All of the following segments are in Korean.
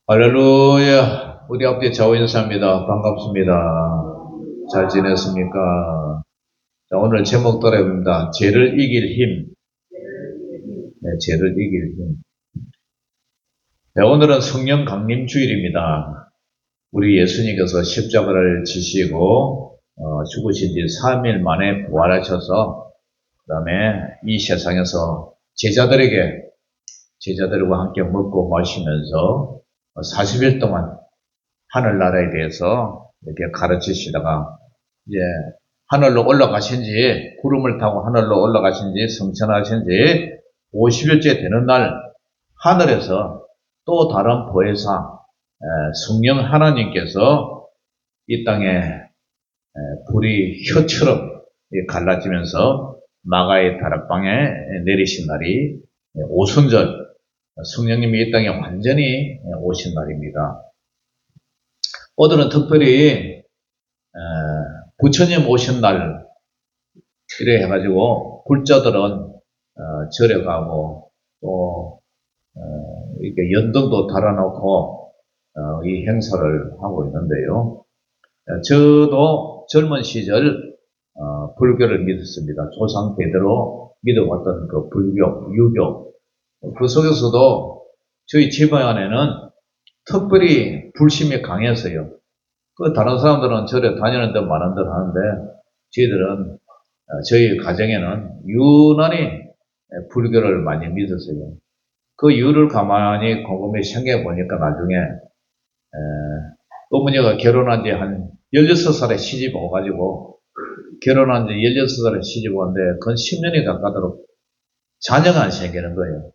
할렐루야. 우리 앞에 좌우인사입니다. 반갑습니다. 잘 지냈습니까? 자, 오늘 제목 따라해봅니다. 죄를 이길 힘. 네, 죄를 이길 힘. 네, 오늘은 성령 강림 주일입니다. 우리 예수님께서 십자가를 지시고 죽으신 지 3일 만에 부활하셔서 그 다음에 이 세상에서 제자들과 함께 먹고 마시면서 40일 동안 하늘나라에 대해서 이렇게 가르치시다가 이제 하늘로 올라가신지, 구름을 타고 하늘로 올라가신지, 승천하신지 50일째 되는 날 하늘에서 또 다른 보혜사 성령 하나님께서 이 땅에 불이 혀처럼 갈라지면서 마가의 다락방에 내리신 날이 오순절, 성령님이 이 땅에 완전히 오신 날입니다. 오늘은 특별히 부처님 오신 날 이래 해가지고 불자들은 절에 가고 또 이렇게 연등도 달아놓고 이 행사를 하고 있는데요. 저도 젊은 시절 불교를 믿었습니다. 조상 대대로 믿어왔던 그 불교, 유교 그 속에서도 저희 집안에는 특별히 불심이 강해서요. 그 다른 사람들은 절에 다니는 데 많은 듯 하는데 저희들은 저희 가정에는 유난히 불교를 많이 믿었어요. 그 이유를 가만히 곰곰이 생각해 보니까 나중에 어머니가 결혼한 지 한 16살에 시집 와가지고 결혼한 지 16살에 시집 왔는데 건 10년이 가까도록 자녀가 안 생기는 거예요.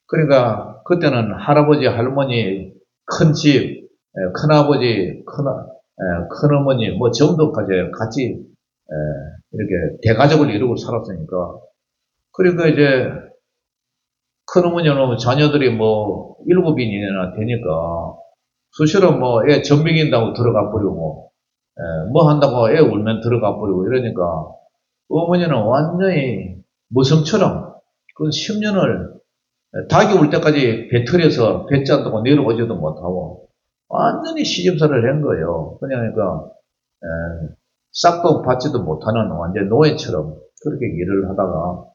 그러니까 그때는 할아버지, 할머니, 큰 집, 큰아버지, 큰어머니 뭐 정도까지 같이 이렇게 대가족을 이루고 살았으니까 그러니까 이제 큰어머니는 자녀들이 뭐 7인이나 되니까 수시로 뭐 애 전빙인다고 들어가 버리고 뭐 한다고 애 울면 들어가 버리고 이러니까 어머니는 완전히 무성처럼 그 10년을 닭이 울 때까지 배틀에서 배짠다고 내려오지도 못하고 완전히 시집살을 한 거예요. 그러니까 싹도 받지도 못하는 완전 노예처럼 그렇게 일을 하다가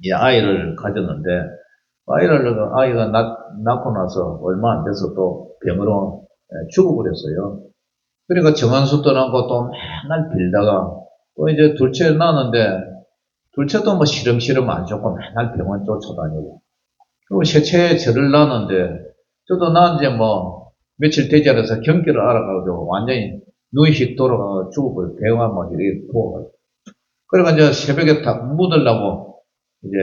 이 아이를 가졌는데 아이가 낳고 나서 얼마 안 돼서 또 병으로 죽어버렸어요. 그러니까 정한수 떠나고 또 맨날 빌다가 또 이제 둘째 낳았는데 둘째도 뭐 시름시름 안 좋고 맨날 병원 쫓아다니고 그리고 셋째 저를 낳았는데 저도 낳은 지 뭐 며칠 되지 않아서 경기를 알아가지고 완전히 눈이 휙 돌아가 죽어버려 배가 막 이렇게 부어가지고 그래가 이제 새벽에 다 묻으려고 이제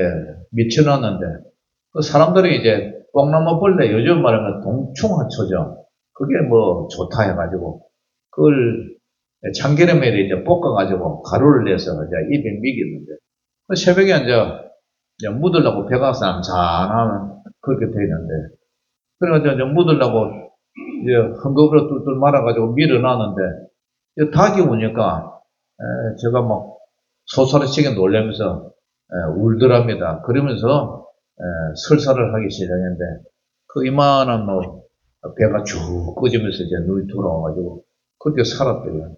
미쳐놨는데 그 사람들이 이제 뽕나무 벌레 요즘 말하는 동충하초죠. 그게 뭐 좋다 해가지고 그걸 참기름에 이제 볶아가지고 가루를 내서 이제 입에 미기는데 그 새벽에 이제 묻으려고 배가 쌈쌈하면 그렇게 되는데 그래가지고 이제 묻으려고 이제 헝겊으로 뚫뚫 말아가지고 밀어놨는데 닭이 오니까 제가 막 소스라치게 놀라면서 울더랍니다. 그러면서 설사를 하기 시작했는데 그 이만한 뭐 배가 쭉 꺼지면서 이제 눈이 돌아와가지고 그때 살았대요.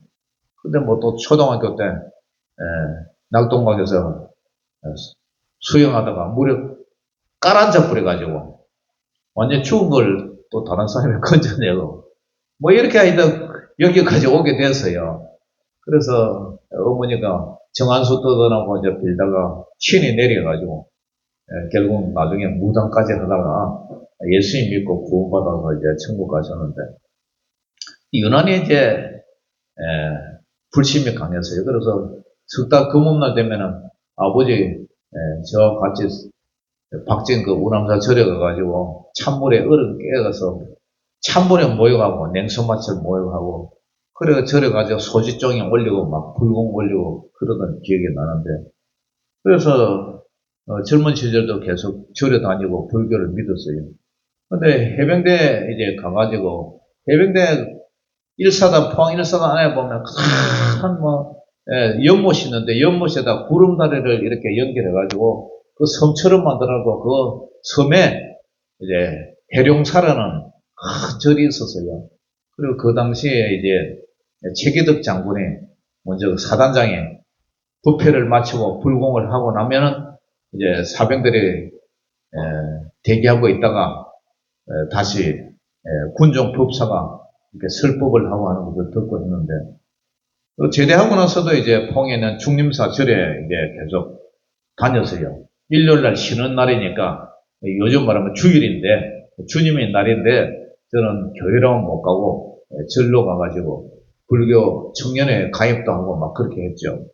근데 뭐 또 초등학교 때 낙동강에서 수영하다가 물에 깔아앉아 버려가지고 완전 추운 걸 또 다른 사람이 건져내고 뭐 이렇게 하여튼 여기까지 오게 됐어요. 그래서 어머니가 정한수 떠나고 이제 빌다가 신이 내려가지고 결국 나중에 무당까지 하다가 예수님 믿고 구원받아서 이제 천국 가셨는데 유난히 이제 불심이 강했어요. 그래서 석달 금음날 되면은 아버지 저와 같이 박진 그 우남사 절에 가가지고 찬물에 얼음 깨어서 찬물에 모여가고 냉수마찰 모여가고 그래 절에 가지고 소지종이 올리고 막 불공 올리고 그러던 기억이 나는데 그래서 젊은 시절도 계속 절에 다니고 불교를 믿었어요. 근데 해병대 이제 가가지고 해병대 포항 일사단 안에 보면 큰 뭐 연못 있는데 연못에다 구름다리를 이렇게 연결해가지고 그 섬처럼 만들어갖고 그 섬에 이제 해룡사라는 절이 있었어요. 그리고 그 당시에 이제 최기덕 장군이 먼저 그 사단장에 부패를 마치고 불공을 하고 나면은 이제 사병들이 대기하고 있다가 다시 군종 법사가 이렇게 설법을 하고 하는 것을 듣고 있는데 제대하고 나서도 이제 봉에는 중림사 절에 이제 계속 다녔어요. 일요일날 쉬는 날이니까 요즘 말하면 주일인데 주님의 날인데 저는 교회로는 못 가고 절로 가가지고 불교 청년회 가입도 하고 막 그렇게 했죠.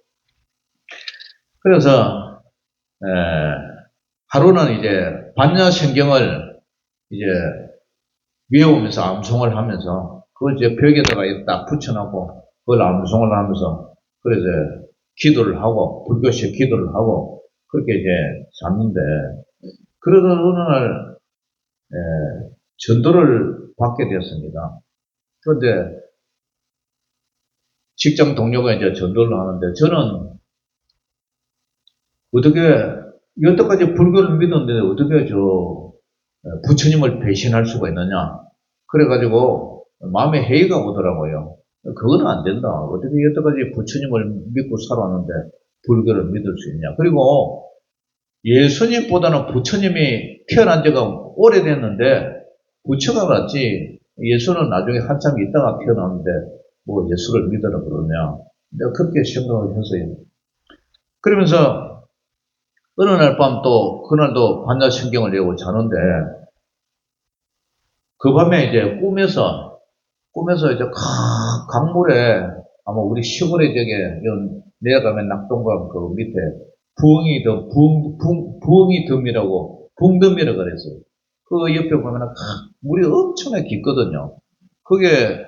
그래서 하루는 이제 반야신경을 이제 외우면서 암송을 하면서 그걸 이제 벽에다가 딱 붙여놓고 그걸 암송을 하면서 그래서 기도를 하고 불교식 기도를 하고 그렇게 이제 잤는데 그러던 어느 날 전도를 받게 되었습니다. 그런데 직장 동료가 이제 전도를 하는데 저는 어떻게 여태까지 불교를 믿었는데 어떻게 저 부처님을 배신할 수가 있느냐. 그래가지고 마음에 회의가 오더라고요. 그건 안 된다. 어떻게 여태까지 부처님을 믿고 살아왔는데 불교를 믿을 수 있냐. 그리고 예수님보다는 부처님이 태어난 지가 오래됐는데 부처가 낫지 예수는 나중에 한참 있다가 태어났는데 뭐 예수를 믿으라 그러냐. 내가 그렇게 생각을 했어요. 그러면서 어느 날 밤 또 그날도 반야신경을 내고 자는데 그 밤에 이제 꿈에서 이제 강물에 아마 우리 시골에 저게 내려가면 낙동강 그 밑에 부엉이 덤이라고 붕덤이라고 그랬어요. 그 옆에 보면 물이 엄청나게 깊거든요. 그게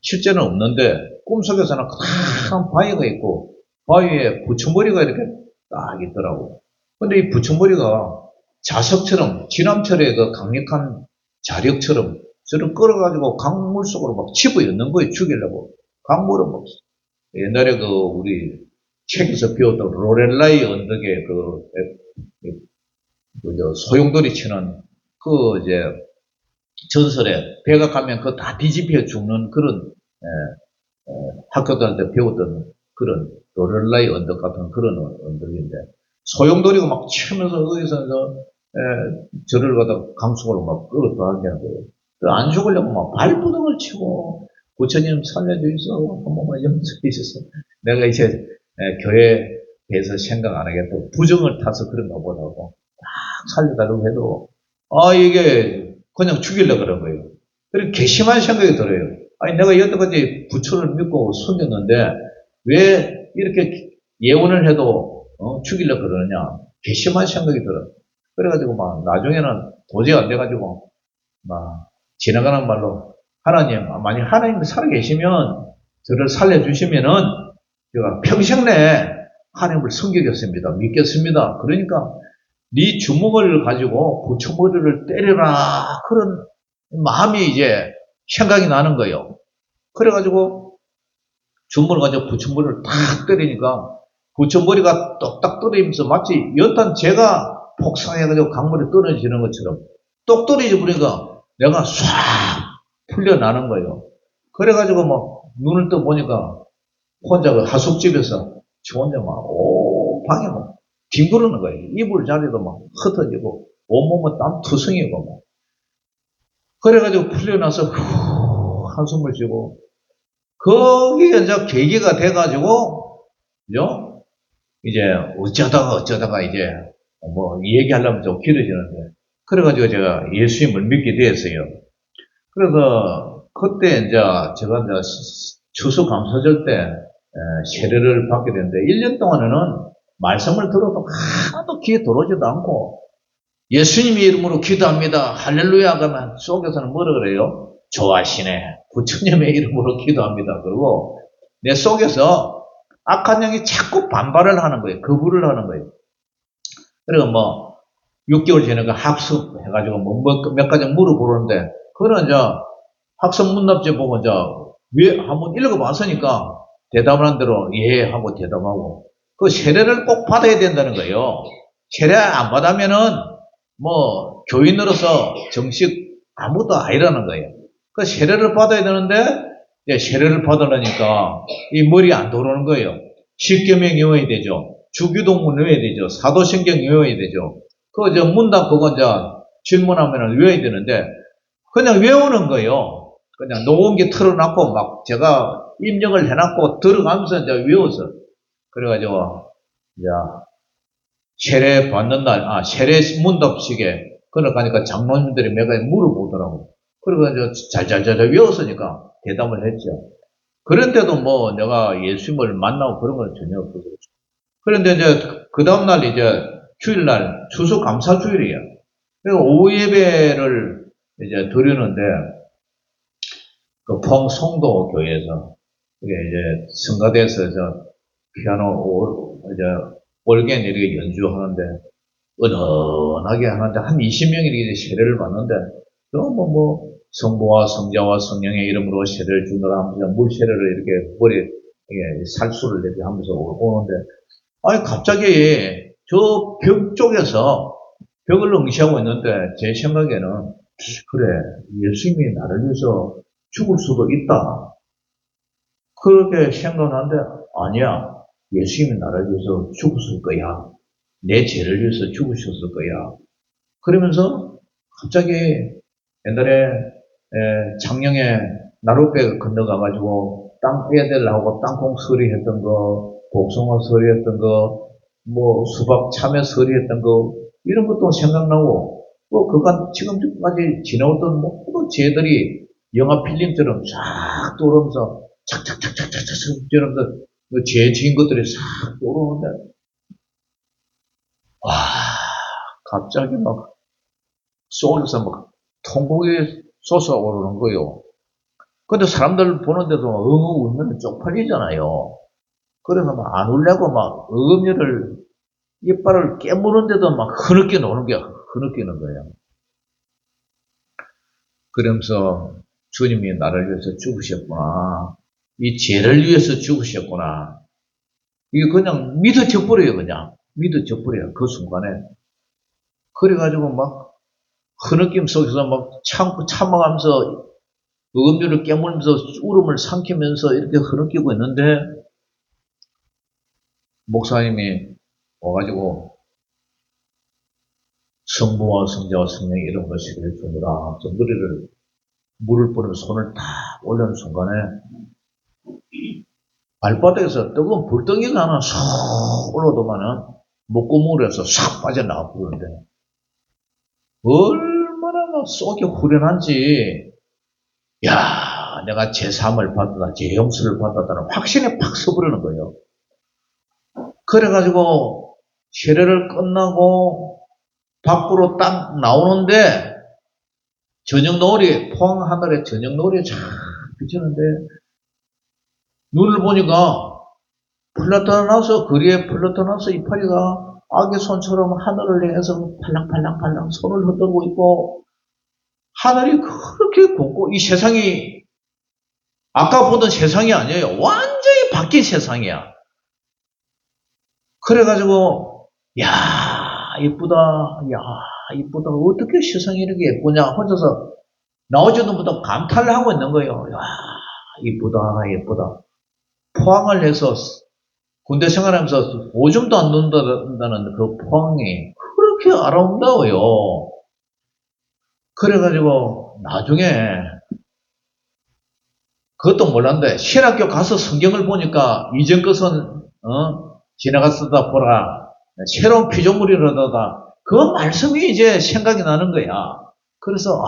실제는 없는데 꿈속에서는 큰 바위가 있고 바위에 부처머리가 이렇게 딱 있더라고. 근데 이 부처머리가 자석처럼 지남철의 그 강력한 자력처럼 저를 끌어가지고 강물 속으로 막 집어넣는 거예요. 죽이려고. 강물을 막 옛날에 그 우리 책에서 배웠던 로렐라이 언덕에 소용돌이 치는 그 이제 전설에 배가 가면 그 다 뒤집혀 죽는 그런 학교 다닐 때 배웠던 그런 로렐라이 언덕 같은 그런 언덕인데 소용돌이가 막 치면서 거기서 저를 갖다 강속으로 막 끌어들어가는 거예요. 안 죽으려고 막 발부둥을 치고 부처님 살려주이소 한 번만 염소해 주셔서 내가 이제 교회에서 생각 안 하겠다고 부정을 타서 그런가 보다고 딱 살려달라고 해도 이게 그냥 죽이려고 그런 거예요. 그리고 괘씸한 생각이 들어요. 아니 내가 여태까지 부처를 믿고 섬겼는데 왜 이렇게 예언을 해도 죽이려고 그러느냐. 괘씸한 생각이 들어요. 그래가지고 막 나중에는 도저히 안 돼가지고 막 지나가는 말로 하나님, 만약 하나님이 살아계시면 저를 살려주시면은 제가 평생 내에 하나님을 섬기겠습니다. 믿겠습니다. 그러니까 네 주먹을 가지고 부처머리를 때려라 그런 마음이 이제 생각이 나는 거예요. 그래가지고 주먹을 가지고 부처머리를 탁 때리니까 부처머리가 똑딱 떨어지면서 마치 연탄 제가 폭삭해가지고 강물에 떨어지는 것처럼 똑 떨어져 버리니까 내가 唰 풀려나는 거예요. 그래가지고 막 눈을 떠 보니까 혼자 그 하숙집에서 저 혼자 막 방에 막 뒹구르는 거예요. 이불 자리도 막 흩어지고 온몸은 땀 투성이고 막. 그래가지고 풀려나서 한숨을 쉬고 거기에 이제 계기가 돼가지고 그죠? 이제 어쩌다가 이제 뭐 얘기하려면 좀 길어지는데 그래가지고 제가 예수님을 믿게 되었어요. 그래서 그때 이제 제가 이제 추수감사절 때 세례를 받게 됐는데 1년 동안에는 말씀을 들어도 하나도 귀에 들어오지도 않고 예수님의 이름으로 기도합니다. 할렐루야 하면 속에서는 뭐라 그래요? 좋아하시네. 부처님의 이름으로 기도합니다. 그리고 내 속에서 악한 영이 자꾸 반발을 하는 거예요. 거부를 하는 거예요. 그리고 뭐 6개월 전에 그 학습해가지고 뭐 몇 가지 물어보는데 그거는 이제 학습 문답지 보고 이제 왜 한번 읽어봤으니까 대답을 한 대로 예 하고 대답하고 그 세례를 꼭 받아야 된다는 거예요. 세례 안 받으면은 뭐 교인으로서 정식 아무것도 아니라는 거예요. 그 세례를 받아야 되는데 이제 세례를 받으려니까 이 머리 안 들어오는 거예요. 십계명 외워야 되죠. 주기도문 외워야 되죠. 사도신경 외워야 되죠. 그거 저 문답 그거 이제 질문하면 외워야 되는데 그냥 외우는 거예요. 그냥 녹음기 틀어놨고 막 제가 입력을 해놨고 들어가면서 이제 외워서 그래가지고 이제 세례 받는 날, 세례 문답식에 그러 가니까 장로님들이 몇 가지 물어보더라고. 그래가지고 잘잘잘 외웠으니까 대답을 했죠. 그런데도 뭐 내가 예수님을 만나고 그런 건 전혀 없었죠. 그런데 이제 그 다음날 이제 주일날 추수감사주일이에요. 그래서 오후 예배를 이제 드리는데 그 봉송도 교회에서 이게 이제 성가대에서 피아노 이제 올겐 이렇게 연주하는데 은은하게 하는데 한 20명이 이렇게 세례를 받는데 뭐 성부와 성자와 성령의 이름으로 세례를 주느라 하면서 물 세례를 이렇게 머리에 살수를 이렇게 하면서 오는데 아니 갑자기 저 벽 쪽에서 벽을 응시하고 있는데 제 생각에는 그래 예수님이 나를 위해서 죽을 수도 있다 그렇게 생각하는데 아니야 예수님이 나를 위해서 죽었을 거야 내 죄를 위해서 죽으셨을 거야 그러면서 갑자기 옛날에 장령에 나룻배 건너가가지고 땅 애들하고 땅콩 서리했던 거 복숭아 서리했던 거 뭐 수박 참외 서리했던 거 이런 것도 생각나고 또 그간 지금까지 지나왔던 모든 죄들이 영화 필름처럼 싹 떠오르면서 착착착착착착 이러면서 그 죄 지은 것들이 싹 떠오르는데 와 갑자기 막 속에서 막 통곡이 솟아오르는 거예요. 근데 사람들 보는데도 엉엉 울면 쪽팔리잖아요. 그래서 막 안 울려고 막 어금니를 이빨을 깨무는데도 막 흐느껴 노는 게 흐느끼는 거예요. 그러면서 주님이 나를 위해서 죽으셨구나. 이 죄를 위해서 죽으셨구나. 이게 그냥 믿어져 버려요, 그냥. 믿어져 버려요, 그 순간에. 그래가지고 막 흐느낌 속에서 막 참아가면서 어금니를 깨물면서 울음을 삼키면서 이렇게 흐느끼고 있는데 목사님이 와가지고 성부와 성자와 성령의 이런 것을 주느라 머리를 물을 뿌리는 손을 딱 올리는 순간에 발바닥에서 뜨거운 불덩이가 하나 쏙 올라오더만은 목구멍에서 싹 빠져나와 버리는데 얼마나 속이 후련한지 야 내가 제3을 받았다 제 용서를 받았다는 확신에 팍 서버리는 거예요. 그래가지고 세례를 끝나고 밖으로 딱 나오는데 저녁 노을이 포항 하늘에 저녁 노을이 쫙 비치는데 눈을 보니까 플라타나서 거리에 플라타나서 이파리가 아기 손처럼 하늘을 향해서 팔랑팔랑팔랑 손을 흔들고 있고 하늘이 그렇게 곱고 이 세상이 아까 보던 세상이 아니에요. 완전히 바뀐 세상이야. 그래가지고 야 이쁘다 야 이쁘다 어떻게 세상이 이렇게 예쁘냐 혼자서 나오지도 못하고 감탄을 하고 있는 거예요. 야 이쁘다 예쁘다. 포항을 해서 군대 생활하면서 오줌도 안 눈다는 그 포항이 그렇게 아름다워요. 그래가지고 나중에 그것도 몰랐는데 신학교 가서 성경을 보니까 이전 것은 지나갔다 보라 새로운 피조물이라다 그 말씀이 이제 생각이 나는 거야. 그래서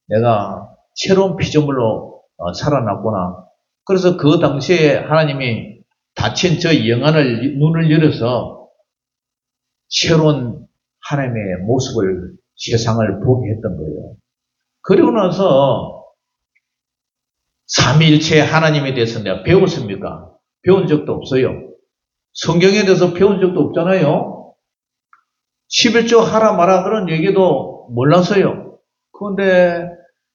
내가 새로운 피조물로 살아났구나. 그래서 그 당시에 하나님이 닫힌 저 영안을 눈을 열어서 새로운 하나님의 모습을 세상을 보게 했던 거예요. 그리고 나서 삼위일체 하나님에 대해서 내가 배웠습니까? 배운 적도 없어요. 성경에 대해서 배운 적도 없잖아요. 11조 하라 마라 그런 얘기도 몰랐어요. 그런데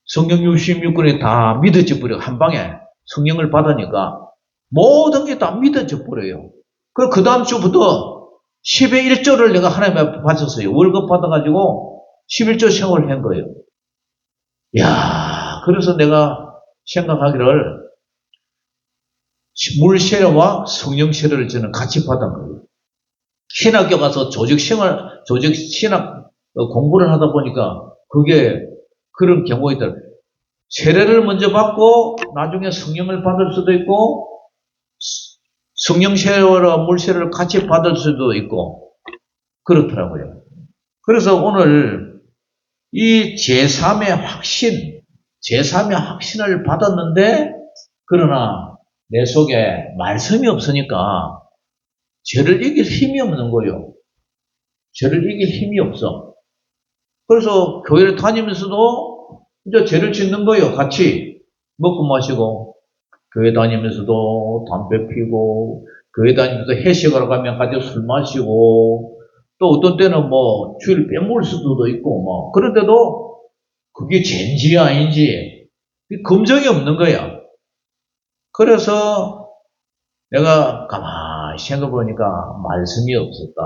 성경 66권이 다 믿어져 버려 한 방에 성령을 받으니까 모든 게 다 믿어져 버려요. 그 다음 주부터 10의 1조를 내가 하나님 앞에 바쳤어요. 월급 받아가지고 11조 생활을 한 거예요. 야, 그래서 내가 생각하기를 물 세례와 성령 세례를 저는 같이 받은 거예요. 신학교 가서 조직 신학 공부를 하다 보니까 그게 그런 경우가 있더라고요. 세례를 먼저 받고 나중에 성령을 받을 수도 있고 성령 세례와 물 세례를 같이 받을 수도 있고 그렇더라고요. 그래서 오늘 이 제3의 확신을 받았는데 그러나 내 속에 말씀이 없으니까 죄를 이길 힘이 없는 거예요. 죄를 이길 힘이 없어. 그래서 교회를 다니면서도 이제 죄를 짓는 거예요. 같이 먹고 마시고 교회 다니면서도 담배 피고 교회 다니면서 회식하러 가면 같이 술 마시고 또 어떤 때는 뭐 주일 빼먹을 수도 있고 뭐 그런데도 그게 죄인지 아닌지 검증이 없는 거야. 그래서 내가 가만히 생각해보니까 말씀이 없었다.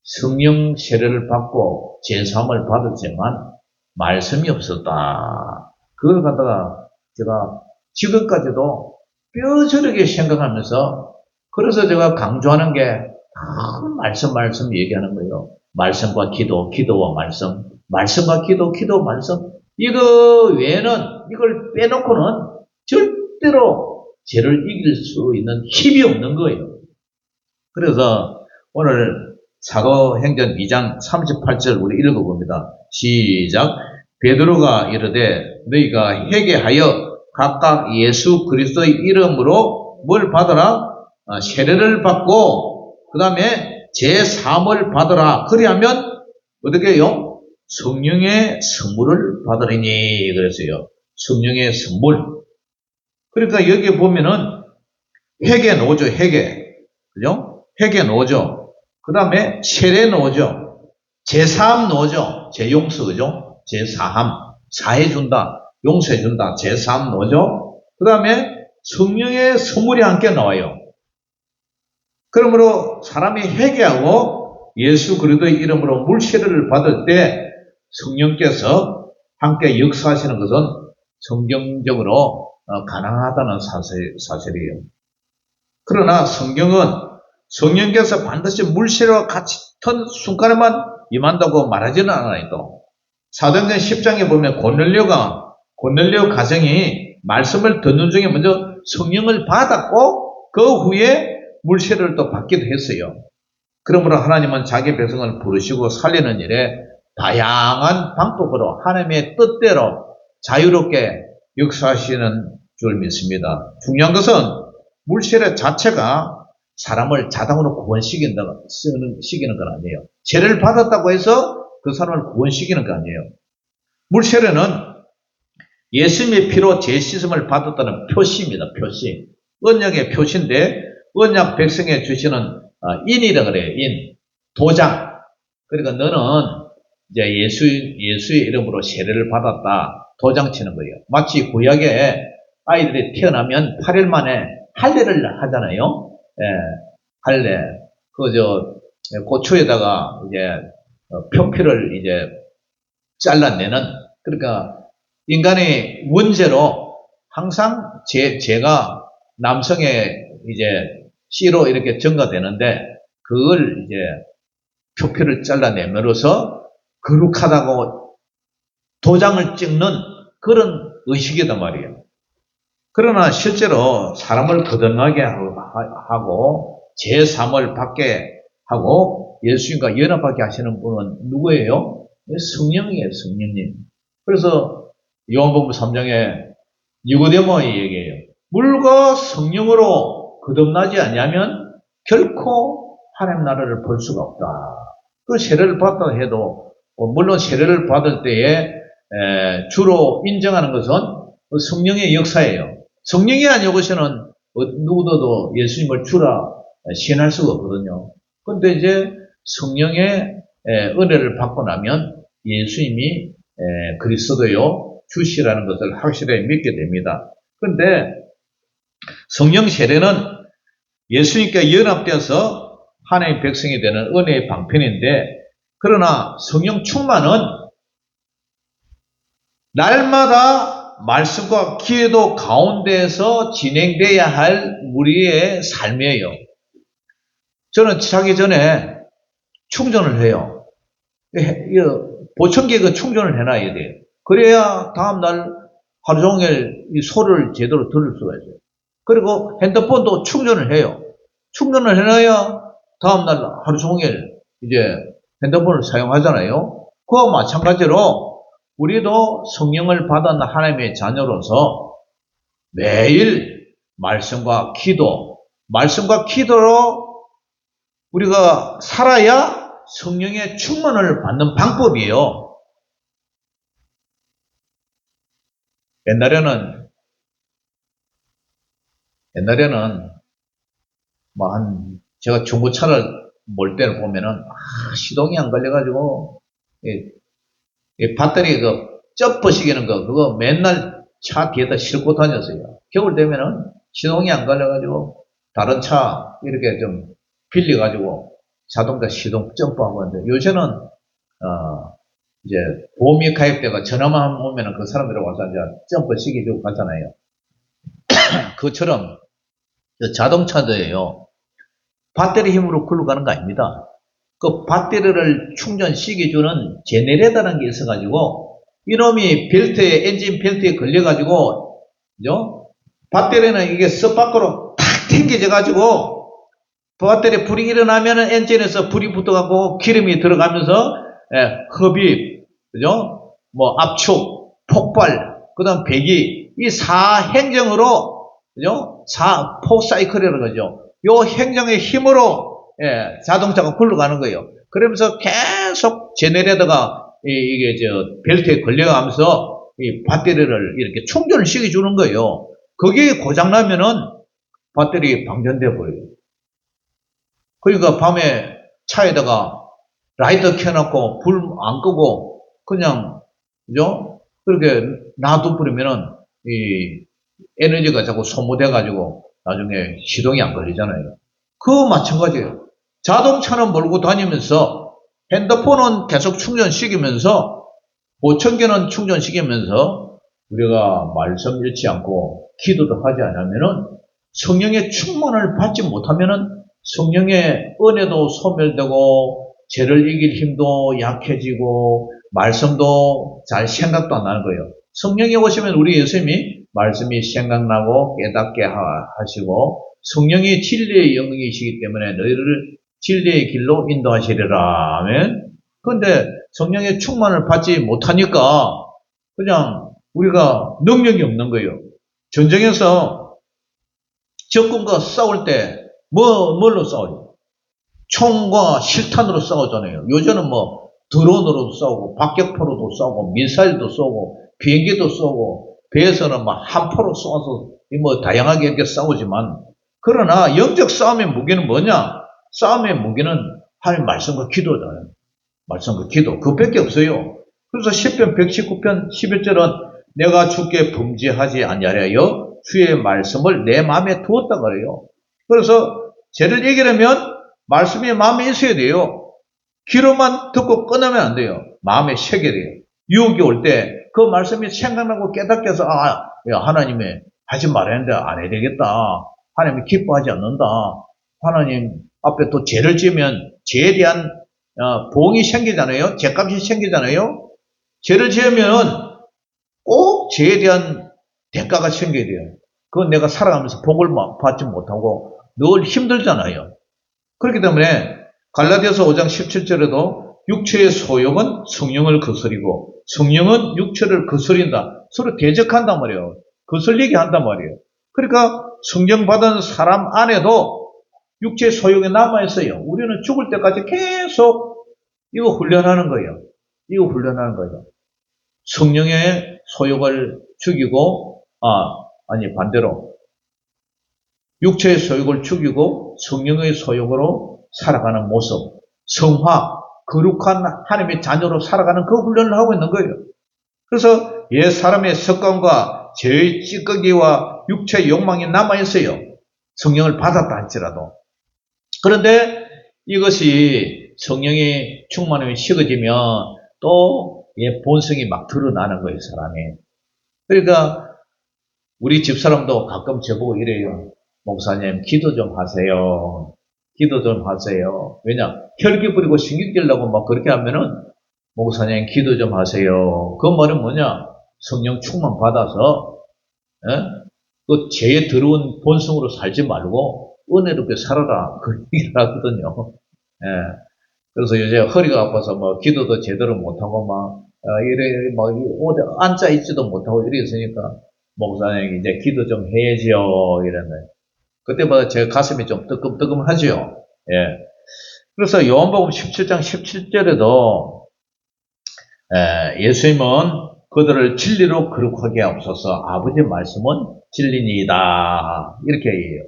성령 세례를 받고 제3을 받았지만 말씀이 없었다. 그걸 갖다가 제가 지금까지도 뼈저리게 생각하면서 그래서 제가 강조하는 게 말씀 얘기하는 거예요. 말씀과 기도, 기도와 말씀, 말씀과 기도, 기도, 말씀. 이거 외에는 이걸 빼놓고는 절대로 죄를 이길 수 있는 힘이 없는 거예요. 그래서 오늘 사도행전 2장 38절 우리 읽어봅니다. 시작. 베드로가 이르되 너희가 회개하여 각각 예수 그리스도의 이름으로 뭘 받아라? 세례를 받고 그 다음에 제3을 받아라. 그리하면 어떻게 해요? 성령의 선물을 받으리니 그랬어요. 성령의 선물. 그러니까 여기 보면은 회개 넣어줘. 회개. 그죠? 회개 넣어줘. 그 다음에 세례 넣어줘. 제3 넣어줘. 제용서 그죠? 제4함. 사해준다. 용서해준다. 제3 넣어줘. 그 다음에 성령의 선물이 함께 나와요. 그러므로 사람이 회개하고 예수 그리스도의 이름으로 물세례를 받을 때 성령께서 함께 역사하시는 것은 성경적으로 가능하다는 사실이에요. 그러나 성령께서 반드시 물세례와 같은 순간에만 임한다고 말하지는 않아요. 또 사도행전 10장에 보면 고넬료 가정이 말씀을 듣는 중에 먼저 성령을 받았고 그 후에 물세례를 또 받기도 했어요. 그러므로 하나님은 자기 백성을 부르시고 살리는 일에 다양한 방법으로 하나님의 뜻대로 자유롭게 역사하시는 줄 믿습니다. 중요한 것은 물세례 자체가 사람을 자동으로 구원시키는 건 아니에요. 세례를 받았다고 해서 그 사람을 구원시키는 거 아니에요. 물세례는 예수님의 피로 죄씻음을 받았다는 표시입니다. 표시. 언약의 표시인데 언약 백성에 주시는 인이라 그래요. 인. 도장. 그러니까 너는 이제 예수의 이름으로 세례를 받았다. 도장 치는 거예요. 마치 구약에 아이들이 태어나면 8일 만에 할례를 하잖아요. 예, 할례. 고추에다가 이제 표피를 이제 잘라내는. 그러니까 인간의 원죄로 항상 죄가 남성의 이제 씨로 이렇게 증가되는데 그걸 이제 표피를 잘라내므로써 거룩하다고 도장을 찍는 그런 의식이단 말이에요. 그러나 실제로 사람을 거듭나게 하고 제3을 받게 하고 예수님과 연합하게 하시는 분은 누구예요? 성령이에요. 성령님. 그래서 요한복음 3장에 니고데모의 얘기예요. 물과 성령으로 거듭나지 않으면 결코 하나님 나라를 볼 수가 없다. 그 세례를 받다 해도 물론 세례를 받을 때에 주로 인정하는 것은 성령의 역사예요. 성령이 아니고서는 누구도 예수님을 주라 시인할 수가 없거든요. 그런데 이제 성령의 은혜를 받고 나면 예수님이 그리스도요 주시라는 것을 확실하게 믿게 됩니다. 그런데 성령 세례는 예수님께 연합되어서 하나님의 백성이 되는 은혜의 방편인데 그러나 성령 충만은 날마다 말씀과 기도 가운데에서 진행돼야 할 우리의 삶이에요. 저는 자기 전에 충전을 해요. 보청기에 그 충전을 해놔야 돼요. 그래야 다음날 하루 종일 이 소리를 제대로 들을 수가 있어요. 그리고 핸드폰도 충전을 해요. 충전을 해놔야 다음날 하루 종일 이제 핸드폰을 사용하잖아요. 그와 마찬가지로 우리도 성령을 받은 하나님의 자녀로서 매일 말씀과 기도로 우리가 살아야 성령의 충만을 받는 방법이에요. 옛날에는 제가 중고차를 몰 때를 보면은 시동이 안 걸려가지고 이 배터리 점퍼시키는 그거 맨날 차 뒤에다 싣고 다녔어요. 겨울 되면은 시동이 안 걸려가지고 다른 차 이렇게 좀 빌려가지고 자동차 시동 점프하고 하는데 요새는 이제 보험이 가입돼가 전화만 오면은 그 사람들이 와서 이제 점프 시켜주고 가잖아요. 그것처럼 자동차도예요. 배터리 힘으로 굴러가는 거 아닙니다. 그 배터리를 충전시켜주는 제네레이터라는 게 있어가지고 이놈이 엔진 벨트에 걸려가지고 그죠? 배터리는 이게 쓱 밖으로 탁 튕겨져가지고 배터리 불이 일어나면은 엔진에서 불이 붙어가고 기름이 들어가면서 흡입, 그죠? 압축, 폭발, 그 다음 배기, 이 4행정으로, 그죠? 4사이클이라는 거죠. 요 행정의 힘으로, 자동차가 굴러가는 거예요. 그러면서 계속 제네레이터가, 이게 벨트에 걸려가면서 이 배터리를 이렇게 충전을 시켜주는 거예요. 그게 고장나면은 배터리 방전돼 버려요. 그러니까 밤에 차에다가 라이터 켜놓고 불 안 끄고 그냥 그죠? 그렇게 놔둬버리면은 이 에너지가 자꾸 소모돼가지고 나중에 시동이 안 걸리잖아요. 그거 마찬가지예요. 자동차는 몰고 다니면서 핸드폰은 계속 충전시키면서 보청기는 충전시키면서 우리가 말씀 잃지 않고 기도도 하지 않으면은 성령의 충만을 받지 못하면은 성령의 은혜도 소멸되고 죄를 이길 힘도 약해지고 말씀도 잘 생각도 안 나는 거예요. 성령이 오시면 우리 예수님이 말씀이 생각나고 깨닫게 하시고 성령이 진리의 영이시기 때문에 너희를 진리의 길로 인도하시리라. 아멘. 그런데 성령의 충만을 받지 못하니까 그냥 우리가 능력이 없는 거예요. 전쟁에서 적군과 싸울 때 뭘로 싸워요? 총과 실탄으로 싸우잖아요. 요즘은 드론으로도 싸우고 박격포로도 싸우고 미사일도 쏘고 비행기도 쏘고 배에서는 한포로 쏘아서 다양하게 이렇게 싸우지만 그러나 영적 싸움의 무기는 뭐냐? 싸움의 무기는 하나님 말씀과 기도잖아요. 말씀과 기도 그밖에 없어요. 그래서 시편 119편 11절은 내가 주께 범죄하지 아니하여 주의 말씀을 내 마음에 두었다 그래요. 그래서 죄를 이기려면 말씀이 마음에 있어야 돼요. 귀로만 듣고 끊으면 안 돼요. 마음에 새겨야 돼요. 유혹이 올 때 그 말씀이 생각나고 깨닫게 해서 하나님이 하지 말아야 하는데 안 해야 되겠다. 하나님이 기뻐하지 않는다. 하나님 앞에 또 죄를 지으면 죄에 대한 보응이 생기잖아요. 죄값이 생기잖아요. 죄를 지으면 꼭 죄에 대한 대가가 생겨야 돼요. 그건 내가 살아가면서 복을 받지 못하고 늘 힘들잖아요. 그렇기 때문에 갈라디아서 5장 17절에도 육체의 소욕은 성령을 거스리고 성령은 육체를 거스린다. 서로 대적한단 말이에요. 거슬리게 한단 말이에요. 그러니까 성령 받은 사람 안에도 육체의 소욕이 남아있어요. 우리는 죽을 때까지 계속 이거 훈련하는 거예요. 성령의 소욕을 죽이고 반대로 육체의 소욕을 죽이고 성령의 소욕으로 살아가는 모습, 성화, 거룩한 하나님의 자녀로 살아가는 그 훈련을 하고 있는 거예요. 그래서 옛 사람의 습관과 죄의 찌꺼기와 육체의 욕망이 남아있어요. 성령을 받았다 할지라도. 그런데 이것이 성령이 충만하면 식어지면 또 예, 본성이 막 드러나는 거예요, 사람이. 그러니까 우리 집사람도 가끔 저보고 이래요. 목사님, 기도 좀 하세요. 기도 좀 하세요. 왜냐? 혈기 부리고 신경질 나고 막 그렇게 하면은, 목사님, 기도 좀 하세요. 그 말은 뭐냐? 성령 충만 받아서, 예? 그 죄에 들어온 본성으로 살지 말고, 은혜롭게 살아라. 그 얘기를 하거든요. 예. 그래서 요새 허리가 아파서 뭐, 기도도 제대로 못하고 막, 이래, 막, 어디 앉아있지도 못하고 이랬으니까, 목사님, 이제 기도 좀 해야지요. 이랬네. 그때마다 제 가슴이 좀 뜨끔뜨끔하지요. 예. 그래서 요한복음 17장 17절에도 예수님은 그들을 진리로 거룩하게 하옵소서. 아버지의 말씀은 진리니이다. 이렇게 해요.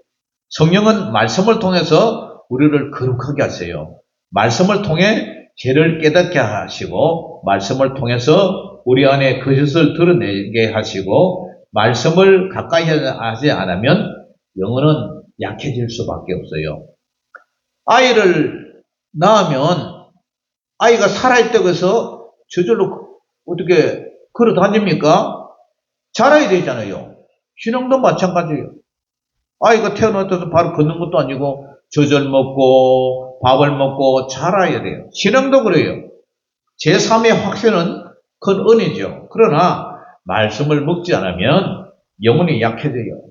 성령은 말씀을 통해서 우리를 거룩하게 하세요. 말씀을 통해 죄를 깨닫게 하시고, 말씀을 통해서 우리 안에 거짓을 드러내게 하시고, 말씀을 가까이 하지 않으면 영혼은 약해질 수밖에 없어요. 아이를 낳으면 아이가 살아있다고 해서 저절로 어떻게 걸어 다닙니까? 자라야 되잖아요. 신앙도 마찬가지예요. 아이가 태어났다고 바로 걷는 것도 아니고 젖을 먹고 밥을 먹고 자라야 돼요. 신앙도 그래요. 제3의 확신은 큰 은혜죠. 그러나 말씀을 먹지 않으면 영혼이 약해져요.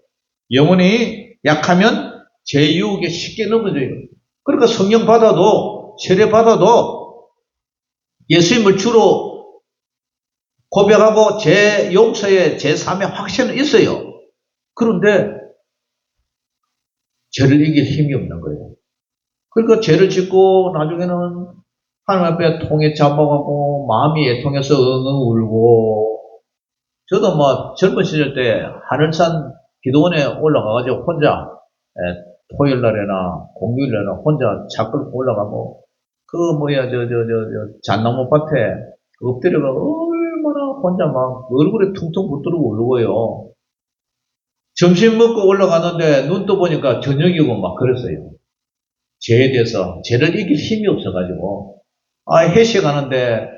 영혼이 약하면 제 유혹에 쉽게 넘어져요. 그러니까 성령 받아도, 세례 받아도 예수님을 주로 고백하고 제 용서의 제3의 확신은 있어요. 그런데 죄를 이길 힘이 없는 거예요. 그러니까 죄를 짓고 나중에는 하나님 앞에 통에 잡아가고 마음이 애통해서 엉엉 울고, 저도 뭐 젊은 시절 때 하늘산 기도원에 올라가가지고 혼자 토요일날이나 공휴일날이나 혼자 차 끌고 올라가고, 그 뭐야 잣나무 밭에 엎드려가 얼마나 혼자 막 얼굴에 퉁퉁 붙들고 울고요. 점심 먹고 올라가는데 눈 떠보니까 저녁이고 막 그랬어요. 죄에 대해서 죄를 이길 힘이 없어가지고 회식하는데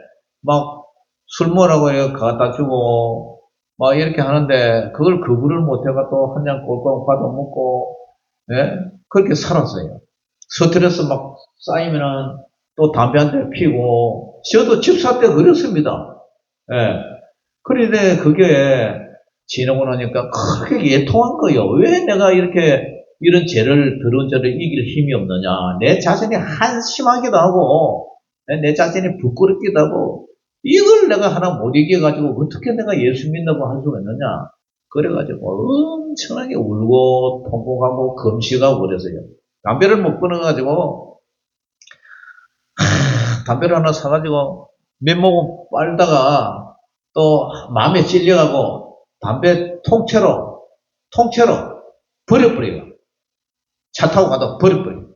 막 술 먹으라고 갖다 주고 막 이렇게 하는데 그걸 거부를 못해가 또 한 잔 꼴깍 받아 먹고, 예? 그렇게 살았어요. 스트레스 막 쌓이면은 또 담배 한 대 피고, 저도 집사 때 그랬습니다. 예. 그런데 그게 지나고 나니까 크게 예통한 거예요. 왜 내가 이렇게 이런 죄를, 더러운 죄를 이길 힘이 없느냐. 내 자신이 한심하기도 하고, 내 자신이 부끄럽기도 하고, 이걸 내가 하나 못 이겨가지고 어떻게 내가 예수 믿는다고 할 수가 있느냐. 그래가지고 엄청나게 울고 통곡하고 금식하고 그랬어요. 담배를 못 끊어가지고 담배를 하나 사가지고 몇 모금 빨다가 또 마음에 찔려가고 담배 통째로 버려버려요. 차 타고 가다 버려버려요.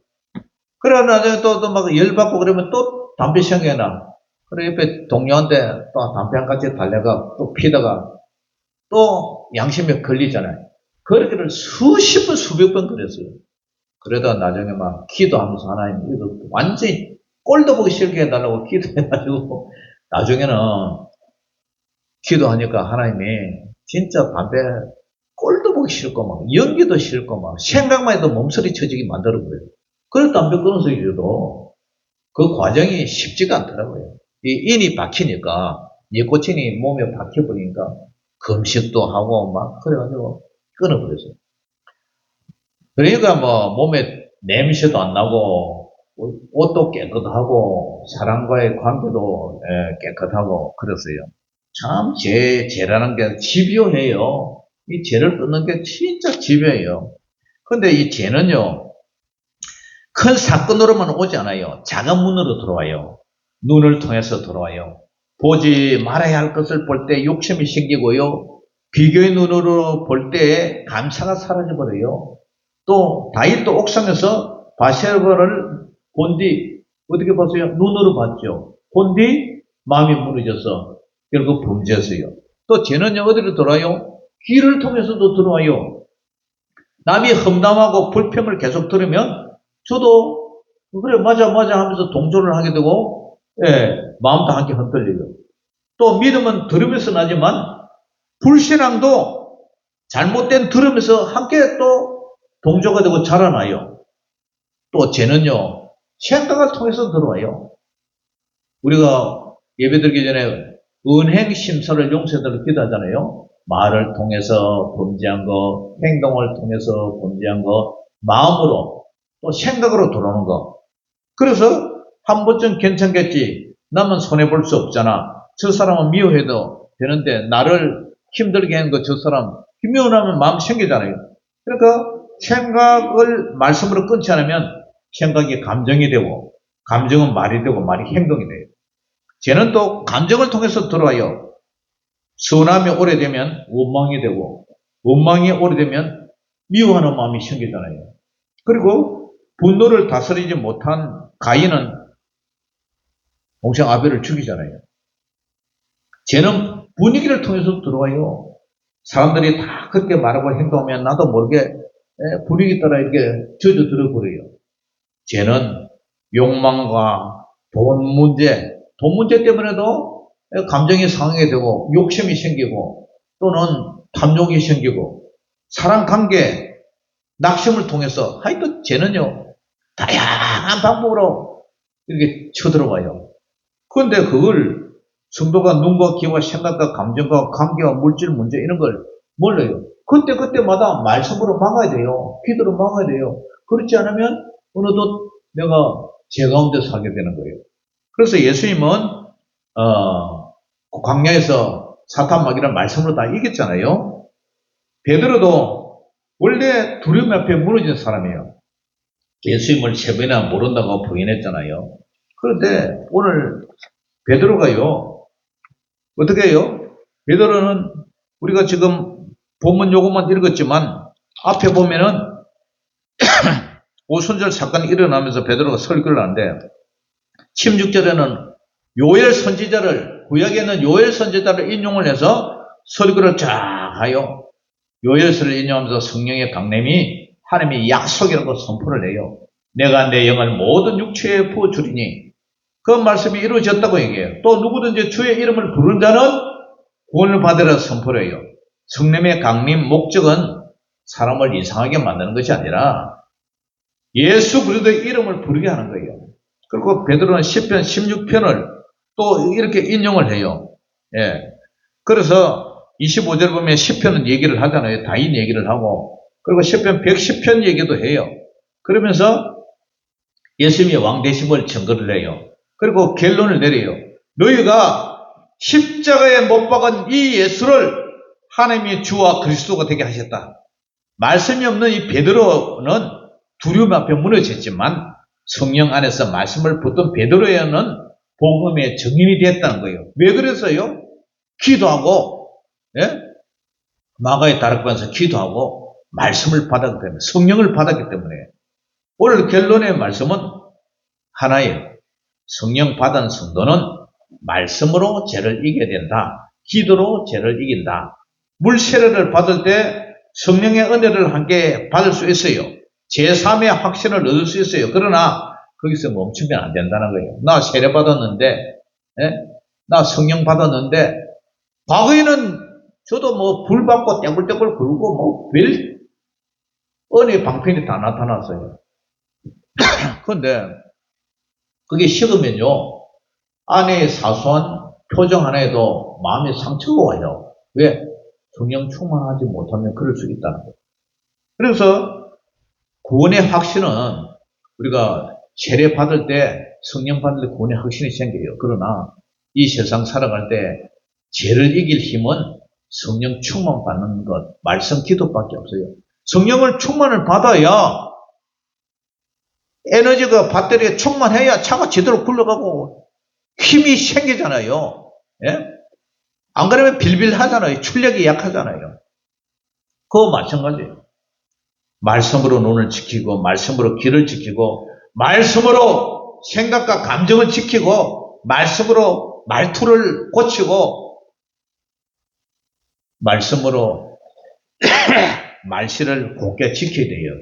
그래 나중에 또 막 열받고 그러면 또 담배 생겨나. 그래 옆에 동료한테 또 담배 한 가지 달래가 또 피다가 또 양심에 걸리잖아요. 그러기를 수십 번 수백 번 그랬어요. 그러다 나중에 막 기도하면서 하나님 이거 완전히 꼴도 보기 싫게 해달라고 기도해가지고 나중에는 기도하니까 하나님이 진짜 담배 꼴도 보기 싫고 막 연기도 싫고 막 생각만 해도 몸서리 쳐지게 만들어버려요. 그래서 담배 끊어서 이래도 그 과정이 쉽지가 않더라고요. 이 인이 박히니까 니코틴이 몸에 박혀버리니까 금식도 하고 막 그래가지고 끊어버렸어요. 그러니까 뭐 몸에 냄새도 안 나고 옷도 깨끗하고 사람과의 관계도 깨끗하고 그랬어요. 참 죄라는 게 집요해요. 이 죄를 끊는 게 진짜 집요해요. 근데 이 죄는요, 큰 사건으로만 오지 않아요. 작은 문으로 들어와요. 눈을 통해서 들어와요. 보지 말아야 할 것을 볼 때 욕심이 생기고요. 비교의 눈으로 볼 때 감사가 사라져버려요. 또 다윗도 옥상에서 바세바를 본 뒤 어떻게 봤어요? 눈으로 봤죠. 본 뒤 마음이 무너져서 결국 범죄했어요. 또 죄는요 어디로 들어와요? 귀를 통해서도 들어와요. 남이 험담하고 불평을 계속 들으면 저도 그래 맞아 하면서 동조를 하게 되고, 마음도 함께 흔들려요. 또 믿음은 들으면서 나지만 불신앙도 잘못된 들으면서 함께 또 동조가 되고 자라나요. 또 죄는요, 생각을 통해서 들어와요. 우리가 예배드리기 전에 은행 심사를 용서해달라고 기도하잖아요. 말을 통해서 범죄한 거, 행동을 통해서 범죄한 거, 마음으로 또 생각으로 들어오는 거. 그래서 한 번쯤 괜찮겠지. 나만 손해볼 수 없잖아. 저 사람은 미워해도 되는데 나를 힘들게 하는 거 저 사람 미워하면 마음 생기잖아요. 그러니까 생각을 말씀으로 끊지 않으면 생각이 감정이 되고 감정은 말이 되고 말이 행동이 돼요. 죄는 또 감정을 통해서 들어와요. 선함이 오래되면 원망이 되고 원망이 오래되면 미워하는 마음이 생기잖아요. 그리고 분노를 다스리지 못한 가인은 동생 아벨을 죽이잖아요. 죄는 분위기를 통해서 들어와요. 사람들이 다 그렇게 말하고 행동하면 나도 모르게 분위기 따라 이렇게 젖어들어 버려요. 죄는 욕망과 돈 문제 때문에도 감정이 상하게 되고 욕심이 생기고 또는 탐욕이 생기고 사람 관계, 낙심을 통해서 하여튼 죄는요 다양한 방법으로 이렇게 쳐들어와요. 그런데 그걸 성도가 눈과 귀와 생각과 감정과 관계와 물질 문제 이런 걸 몰라요. 그때마다 말씀으로 막아야 돼요. 기도로 막아야 돼요. 그렇지 않으면 어느덧 내가 죄 가운데 살게 되는 거예요. 그래서 예수님은 광야에서 사탄 마귀란 말씀으로 다 이겼잖아요. 베드로도 원래 두려움 앞에 무너진 사람이에요. 예수님을 세 번이나 모른다고 부인했잖아요. 그런데 오늘 베드로가요, 어떻게 해요? 베드로는 우리가 지금 본문 요것만 읽었지만 앞에 보면은 오순절 사건이 일어나면서 베드로가 설교를 하는데 16절에는 요엘 선지자를 구약에는 요엘 선지자를 인용을 해서 설교를 쫙 하여 요엘서를 인용하면서 성령의 강림이 하나님의 약속이라고 선포를 해요. 내가 내 영을 모든 육체에 부어주리니 그 말씀이 이루어졌다고 얘기해요. 또 누구든지 주의 이름을 부르는 자는 구원을 받으라 선포를 해요. 성령의 강림 목적은 사람을 이상하게 만드는 것이 아니라 예수 그리스도의 이름을 부르게 하는 거예요. 그리고 베드로는 시편 16편을 또 이렇게 인용을 해요. 예. 그래서 25절 보면 시편은 얘기를 하잖아요. 다인 얘기를 하고 그리고 시편 110편 얘기도 해요. 그러면서 예수님이 왕 되심을 증거를 해요. 그리고 결론을 내려요. 너희가 십자가에 못 박은 이 예수를 하나님이 주와 그리스도가 되게 하셨다. 말씀이 없는 이 베드로는 두려움 앞에 무너졌지만 성령 안에서 말씀을 붙던 베드로에는 복음의 증인이 됐다는 거예요. 왜 그랬어요? 기도하고 마가의 다락방에서 기도하고 말씀을 받았기 때문에 성령을 받았기 때문에 오늘 결론의 말씀은 하나예요. 성령 받은 성도는 말씀으로 죄를 이겨야 된다. 기도로 죄를 이긴다. 물세례를 받을 때 성령의 은혜를 함께 받을 수 있어요. 제3의 확신을 얻을 수 있어요. 그러나 거기서 멈추면 안 된다는 거예요. 나 세례 받았는데 나 성령 받았는데 과거에는 저도 뭐 불 받고 떼굴떼굴 굴고 뭐 별 은혜 방편이 다 나타났어요. 그런데 그게 식으면요 안에 사소한 표정 하나에도 마음의 상처가 와요. 왜? 성령 충만하지 못하면 그럴 수 있다는 거예요. 그래서 구원의 확신은 우리가 세례 받을 때 성령 받을 때 구원의 확신이 생겨요. 그러나 이 세상 살아갈 때 죄를 이길 힘은 성령 충만 받는 것, 말씀 기도밖에 없어요. 성령을 충만을 받아야 에너지가 배터리에 충만해야 차가 제대로 굴러가고 힘이 생기잖아요. 예? 안 그러면 빌빌하잖아요. 출력이 약하잖아요. 그거 마찬가지예요. 말씀으로 눈을 지키고 말씀으로 귀를 지키고 말씀으로 생각과 감정을 지키고 말씀으로 말투를 고치고 말씀으로 말실을 곱게 지켜야 돼요.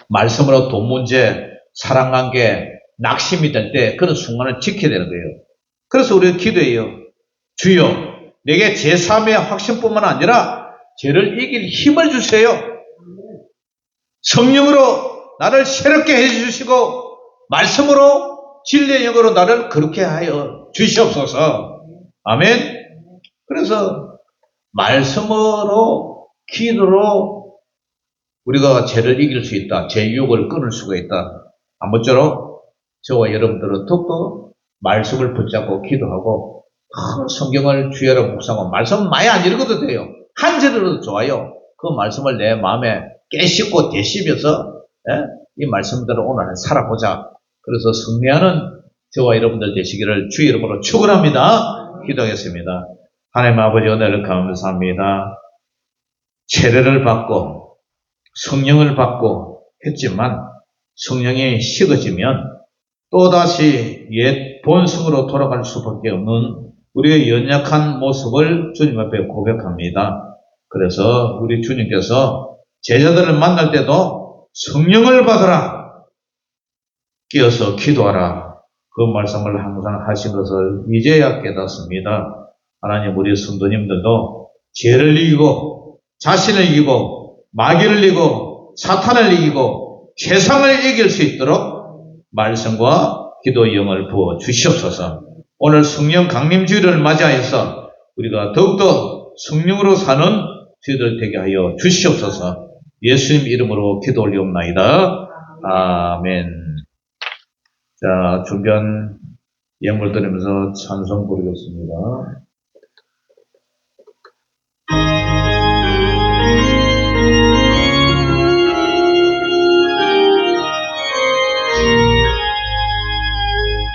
말씀으로 돈 문제, 사랑관계, 낙심이 될 때 그런 순간을 지켜야 되는 거예요. 그래서 우리가 기도해요. 주여 내게 제3의 확신뿐만 아니라 죄를 이길 힘을 주세요. 성령으로 나를 새롭게 해주시고 말씀으로 진리의 영으로 나를 그렇게 하여 주시옵소서. 아멘. 그래서 말씀으로 기도로 우리가 죄를 이길 수 있다. 죄 유혹을 끊을 수가 있다. 아무쪼록 저와 여러분들은 더욱더 말씀을 붙잡고 기도하고 성경을 주야로 묵상하고 말씀 많이 안 읽어도 돼요. 한 절이라도 좋아요. 그 말씀을 내 마음에 깨씹고 되씹어서 이 말씀대로 오늘 살아보자. 그래서 승리하는 저와 여러분들 되시기를 주의 이름으로 축원합니다. 기도하겠습니다. 하나님 아버지 은혜를 감사합니다. 세례를 받고 성령을 받고 했지만 성령이 식어지면 또다시 옛 본성으로 돌아갈 수밖에 없는 우리의 연약한 모습을 주님 앞에 고백합니다. 그래서 우리 주님께서 제자들을 만날 때도 성령을 받으라, 끼어서 기도하라, 그 말씀을 항상 하신 것을 이제야 깨닫습니다. 하나님, 우리 성도님들도 죄를 이기고 자신을 이기고 마귀를 이기고 사탄을 이기고 세상을 이길 수 있도록 말씀과 기도의 영을 부어 주시옵소서. 오늘 성령 강림주일을 맞이하여서 우리가 더욱더 성령으로 사는 저희들 되게 하여 주시옵소서. 예수님 이름으로 기도 올리옵나이다. 아멘. 자, 준비한 예물 드리면서 찬송 부르겠습니다.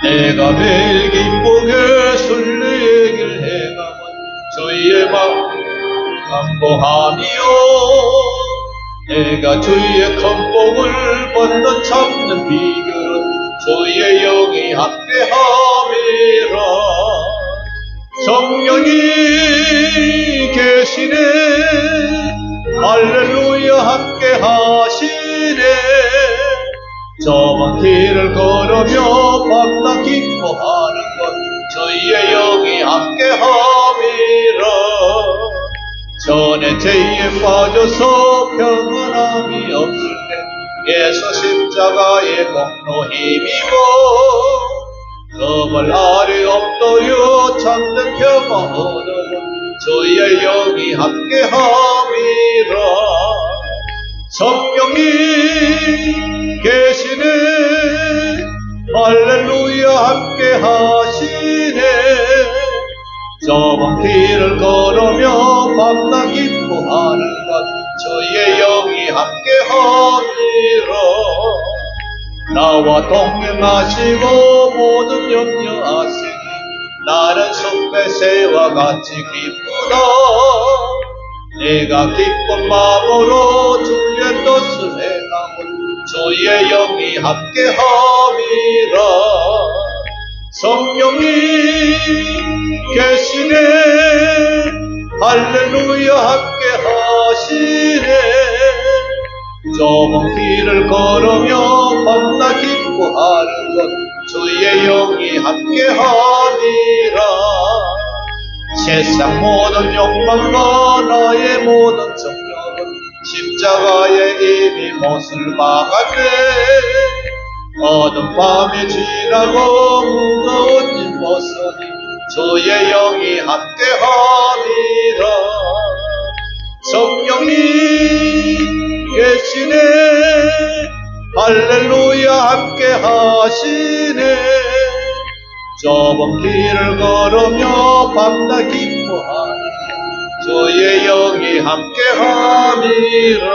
내가 매일 기쁘게 순례길 해가면 주의 마음 감보하미요, 내가 주의 큰 복을 받는 참는 비결은 주의 영이 함께함이라. 성령이 계시네, 할렐루야 함께하시네. 좁은 길을 걸으며 밤낮 기뻐하는 것 주의 영이 함께함이라. 전에 죄에 빠져서 평안함이 없을 때 예수 십자가의 공로 힘입어 그물 아래 엎드려 참된 평안 얻어본 주의 영이 함께함이라. 성령이 계시네, 할렐루야 함께하시네. 좁은 길을 걸으며 밤낮 기뻐하는 것 주의 영이 함께함이라. 나와 동행하시고 모든 염려하시니 나는 숲의 새와 같이 기쁘다. 내가 기쁜 마음으로 주의 뜻을 행하고 주의 영이 함께함이라. 성령이 계시네, 할렐루야 함께하시네. 좁은 길을 걸으며 밤낮 기뻐하는 것 주의 영이 함께하니라. 세상 모든 욕망과 나의 모든 정욕은 십자가에 이미 못을 박았네. 어두운 밤이 지나고 무거운 짐 벗으니 주의 영이 함께하니라. 성령이 계시네, 할렐루야 함께하시네. 좁은 길을 걸으며 밤낮 기뻐하는 주의 영이 함께함이라.